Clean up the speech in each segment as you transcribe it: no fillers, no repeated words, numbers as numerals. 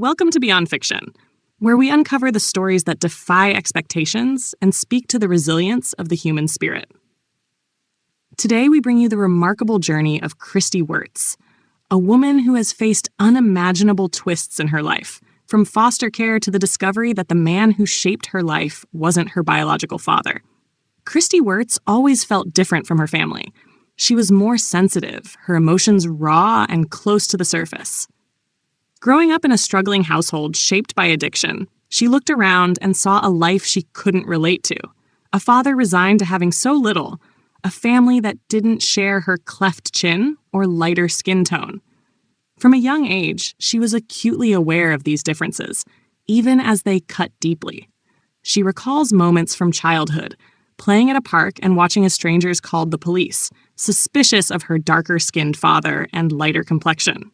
Welcome to Beyond Fiction, where we uncover the stories that defy expectations and speak to the resilience of the human spirit. Today, we bring you the remarkable journey of Christie Werts, a woman who has faced unimaginable twists in her life, from foster care to the discovery that the man who shaped her life wasn't her biological father. Christie Werts always felt different from her family. She was more sensitive, her emotions raw and close to the surface. Growing up in a struggling household shaped by addiction, she looked around and saw a life she couldn't relate to. A father resigned to having so little, a family that didn't share her cleft chin or lighter skin tone. From a young age, she was acutely aware of these differences, even as they cut deeply. She recalls moments from childhood, playing at a park and watching as strangers called the police, suspicious of her darker-skinned father and lighter complexion.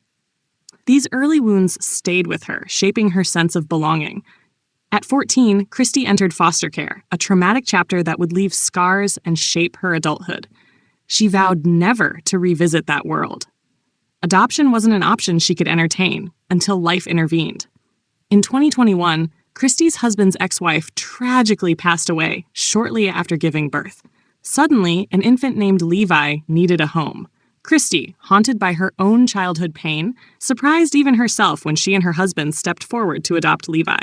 These early wounds stayed with her, shaping her sense of belonging. At 14, Christie entered foster care, a traumatic chapter that would leave scars and shape her adulthood. She vowed never to revisit that world. Adoption wasn't an option she could entertain until life intervened. In 2021, Christie's husband's ex-wife tragically passed away shortly after giving birth. Suddenly, an infant named Levi needed a home. Christie, haunted by her own childhood pain, surprised even herself when she and her husband stepped forward to adopt Levi.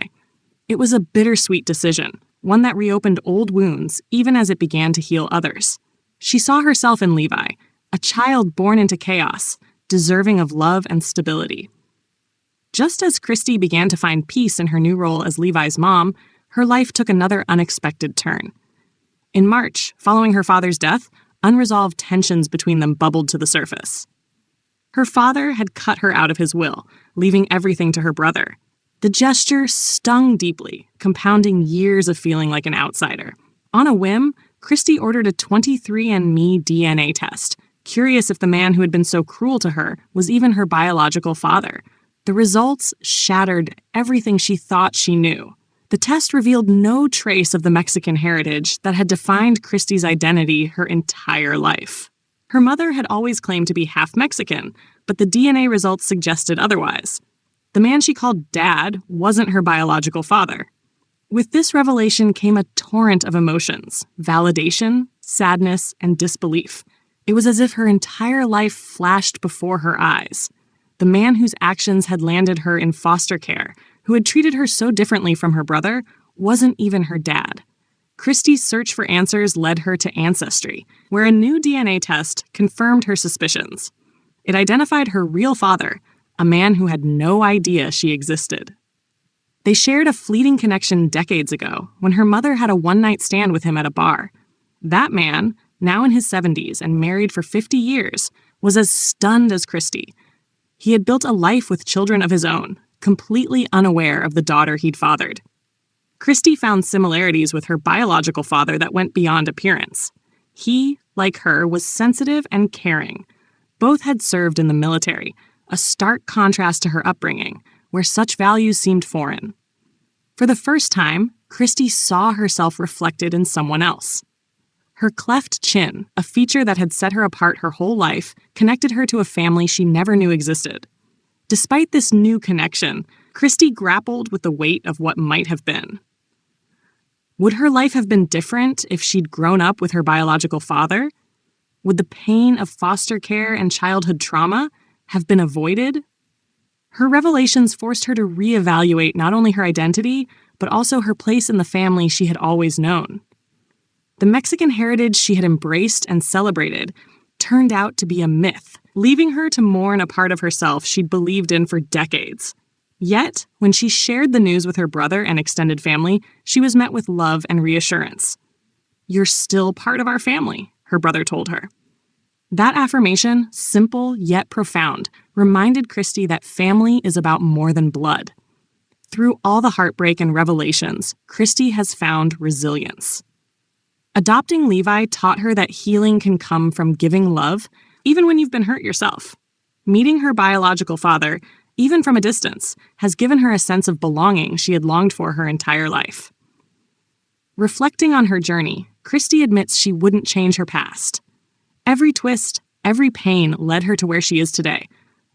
It was a bittersweet decision, one that reopened old wounds even as it began to heal others. She saw herself in Levi, a child born into chaos, deserving of love and stability. Just as Christie began to find peace in her new role as Levi's mom, her life took another unexpected turn. In March, following her father's death, unresolved tensions between them bubbled to the surface. Her father had cut her out of his will, leaving everything to her brother. The gesture stung deeply, compounding years of feeling like an outsider. On a whim, Christie ordered a 23andMe DNA test, curious if the man who had been so cruel to her was even her biological father. The results shattered everything she thought she knew. The test revealed no trace of the Mexican heritage that had defined Christie's identity her entire life. Her mother had always claimed to be half Mexican, but the DNA results suggested otherwise. The man she called Dad wasn't her biological father. With this revelation came a torrent of emotions: validation, sadness, and disbelief. It was as if her entire life flashed before her eyes. The man whose actions had landed her in foster care, who had treated her so differently from her brother, wasn't even her dad. Christie's search for answers led her to Ancestry, where a new DNA test confirmed her suspicions. It identified her real father, a man who had no idea she existed. They shared a fleeting connection decades ago, when her mother had a one-night stand with him at a bar. That man, now in his 70s and married for 50 years, was as stunned as Christie. He had built a life with children of his own, completely unaware of the daughter he'd fathered. Christie found similarities with her biological father that went beyond appearance. He, like her, was sensitive and caring. Both had served in the military, a stark contrast to her upbringing, where such values seemed foreign. For the first time, Christie saw herself reflected in someone else. Her cleft chin, a feature that had set her apart her whole life, connected her to a family she never knew existed. Despite this new connection, Christie grappled with the weight of what might have been. Would her life have been different if she'd grown up with her biological father? Would the pain of foster care and childhood trauma have been avoided? Her revelations forced her to reevaluate not only her identity, but also her place in the family she had always known. The Mexican heritage she had embraced and celebrated turned out to be a myth, leaving her to mourn a part of herself she'd believed in for decades. Yet, when she shared the news with her brother and extended family, she was met with love and reassurance. "You're still part of our family," her brother told her. That affirmation, simple yet profound, reminded Christie that family is about more than blood. Through all the heartbreak and revelations, Christie has found resilience. Adopting Levi taught her that healing can come from giving love, even when you've been hurt yourself. Meeting her biological father, even from a distance, has given her a sense of belonging she had longed for her entire life. Reflecting on her journey, Christie admits she wouldn't change her past. Every twist, every pain led her to where she is today,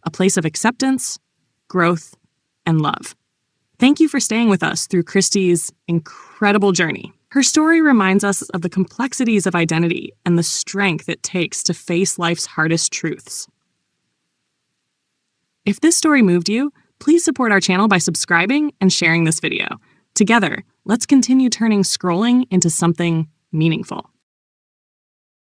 a place of acceptance, growth, and love. Thank you for staying with us through Christie's incredible journey. Her story reminds us of the complexities of identity and the strength it takes to face life's hardest truths. If this story moved you, please support our channel by subscribing and sharing this video. Together, let's continue turning scrolling into something meaningful.